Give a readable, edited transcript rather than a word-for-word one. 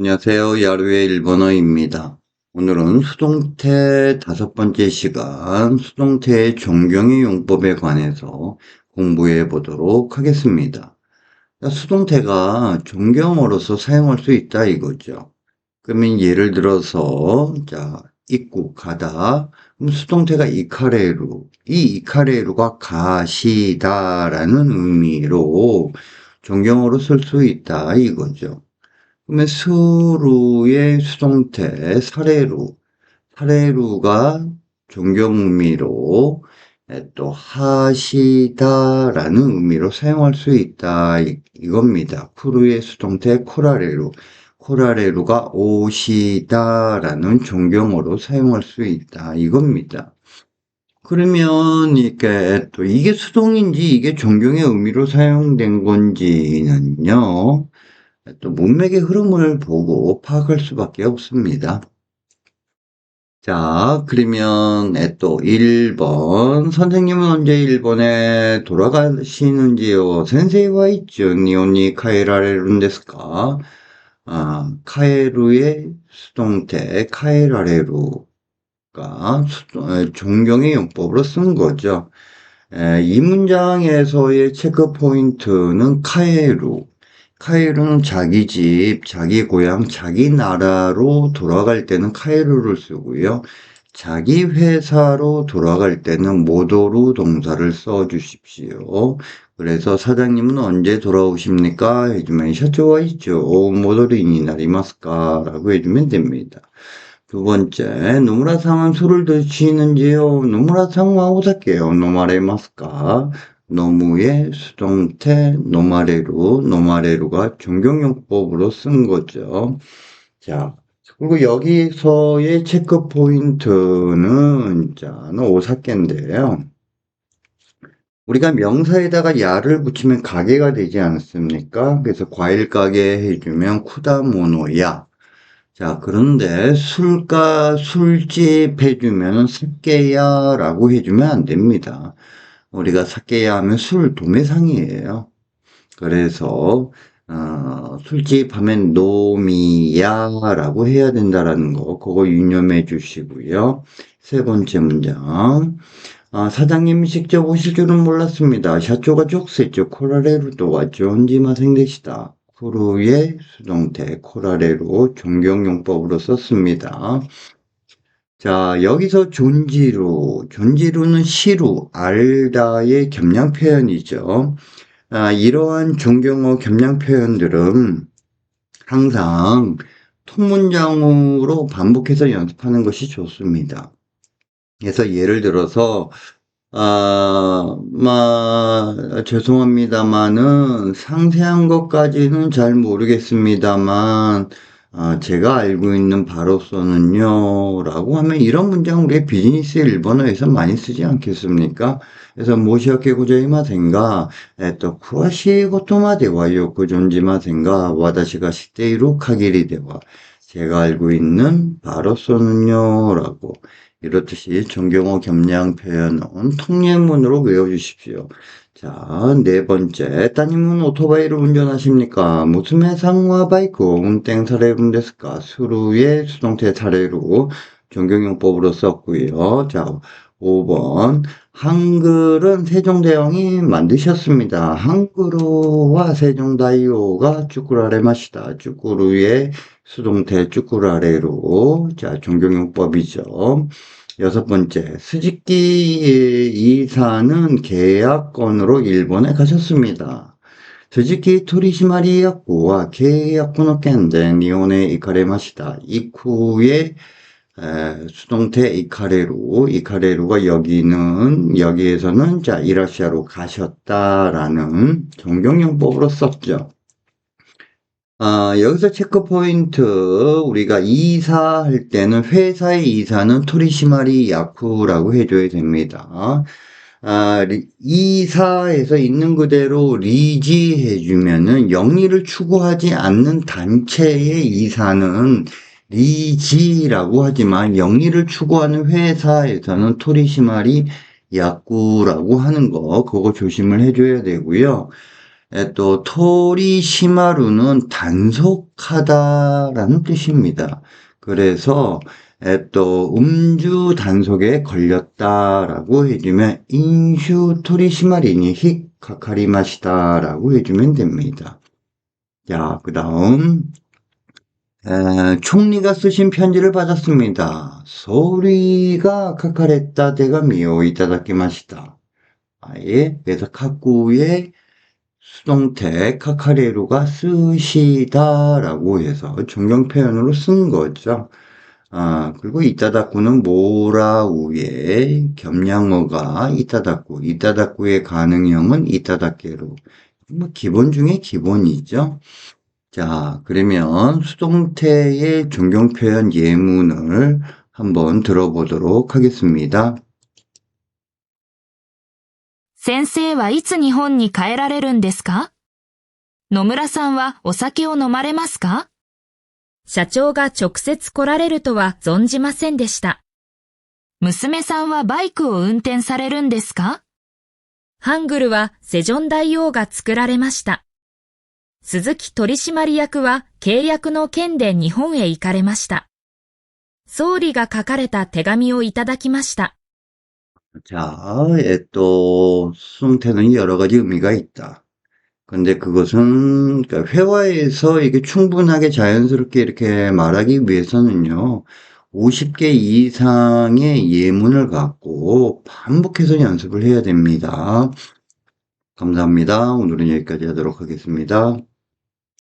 안녕하세요. 야루의 일본어입니다. 오늘은 수동태 5번째 시간, 수동태의 존경의 용법에 관해서 공부해 보도록 하겠습니다. 수동태가 존경어로서 사용할 수 있다 이거죠. 그러면 예를 들어서, 있고, 가다. 그럼 수동태가 이카레루. 이 이카레루가 가시다라는 의미로 존경어로 쓸 수 있다 이거죠. 그러면 수루의 수동태 사례루, 사례루가 존경 의미로 또 하시다라는 의미로 사용할 수 있다 이겁니다. 쿠루의 수동태 코라레루, 코라레루가 오시다라는 존경어로 사용할 수 있다 이겁니다. 그러면 이게 수동인지 이게 존경의 의미로 사용된 건지는요. 또 문맥의 흐름을 보고 파악할 수밖에 없습니다. 자, 그러면 또 1번. 선생님은 언제 일본에 돌아가시는지요? 센세이와 있죠. 니오니 카에라레룬 데스까? 카에루의 수동태 카에라레루가 존경의 용법으로 쓴 거죠. 이 문장에서의 체크 포인트는 카에루. 카에루는 자기 집, 자기 고향, 자기 나라로 돌아갈 때는 카에루를 쓰고요. 자기 회사로 돌아갈 때는 모도루 동사를 써주십시오. 그래서 사장님은 언제 돌아오십니까? 해주면 셔츠와 있죠. 모도리니 나리마스까? 라고 해주면 됩니다. 두 번째, 노무라상은 술을 드시는지요? 노무라상은 오사케요. 노마레마스까? 노무의 수동태 노마레루, 노마레루가 존경용법으로 쓴 거죠. 자, 그리고 여기서의 체크 포인트는, 오사케인데요. 우리가 명사에다가 야를 붙이면 가게가 되지 않습니까? 그래서 과일 가게 해주면 쿠다모노야. 자, 그런데 술집 해주면 사케야라고 해주면 안 됩니다. 우리가 사케야 하면 술 도매상이에요. 그래서, 술집 하면 노미야라고 해야 된다라는 거, 그거 유념해 주시고요. 세 번째 문장. 사장님이 직접 오실 줄은 몰랐습니다. 샤초가 족쇄죠. 코라레루도 왔죠. 언지마생되시다. 쿠루의 수동태 코라레루 존경용법으로 썼습니다. 자, 여기서 존지루는 시루, 알다의 겸양 표현이죠. 이러한 존경어 겸양 표현들은 항상 통문장으로 반복해서 연습하는 것이 좋습니다. 그래서 예를 들어서 죄송합니다만은 상세한 것까지는 잘 모르겠습니다만 제가 알고 있는 바로서는요 라고 하면 이런 문장 우리 비즈니스 일본어에서 많이 쓰지 않겠습니까? 그래서 모시오케 고자이마센가 또 쿠와시 고토마데와 요코 존지마센가 와다시가 시테이루 카기리 데와 제가 알고 있는 바로서는요 라고 이렇듯이 존경어 겸양 표현은 통례문으로 외워주십시오. 자, 네 번째. 따님은 오토바이를 운전하십니까? 무슨 해상화 바이크 운땡 사례룬 데스까? 수루의 수동태 사례로 존경용법으로 썼고요. 자, 5번. 한글은 세종대왕이 만드셨습니다. 한글어와 세종다이오가 쭈꾸라레 마시다. 쭈꾸루의 수동태 쭈꾸라레로 자 존경용법이죠. 여섯 번째, 스즈키 이사는 계약건으로 일본에 가셨습니다. 스즈키 토리시마리 야쿠와 계약건을 깬데 니온에 이카레마시다. 이쿠의 수동태 이카레루가 여기에서는 이라시아로 가셨다라는 존경용법으로 썼죠. 여기서 체크 포인트, 우리가 이사할 때는 회사의 이사는 토리시마리 야쿠라고 해줘야 됩니다. 이사에서 있는 그대로 리지해주면은 영리를 추구하지 않는 단체의 이사는 리지라고 하지만 영리를 추구하는 회사에서는 토리시마리 야쿠라고 하는 거, 그거 조심을 해줘야 되고요. 토리시마루는 단속하다라는 뜻입니다. 그래서, 음주 단속에 걸렸다라고 해주면, 인슈 토리시마리니 히 카카리마시다라고 해주면 됩니다. 자, 그 다음, 총리가 쓰신 편지를 받았습니다. 소리가 카카레타 데가미오 이타다키마시다. 아예, 그래서 카쿠의 수동태 카카레루가 쓰시다라고 해서 존경 표현으로 쓴 거죠. 그리고 이타다쿠는 모라우에 겸양어가 이타다쿠, 이타다쿠의 가능형은 이타다케로. 뭐 기본 중에 기본이죠. 자, 그러면 수동태의 존경 표현 예문을 한번 들어보도록 하겠습니다. 先生はいつ日本に帰られるんですか？野村さんはお酒を飲まれますか？社長が直接来られるとは存じませんでした。娘さんはバイクを運転されるんですか？ハングルはセジョン大王が作られました。鈴木取締役は契約の件で日本へ行かれました。総理が書かれた手紙をいただきました。 자, 수동태는 여러 가지 의미가 있다. 근데 그것은, 그러니까 회화에서 이게 충분하게 자연스럽게 이렇게 말하기 위해서는요, 50개 이상의 예문을 갖고 반복해서 연습을 해야 됩니다. 감사합니다. 오늘은 여기까지 하도록 하겠습니다.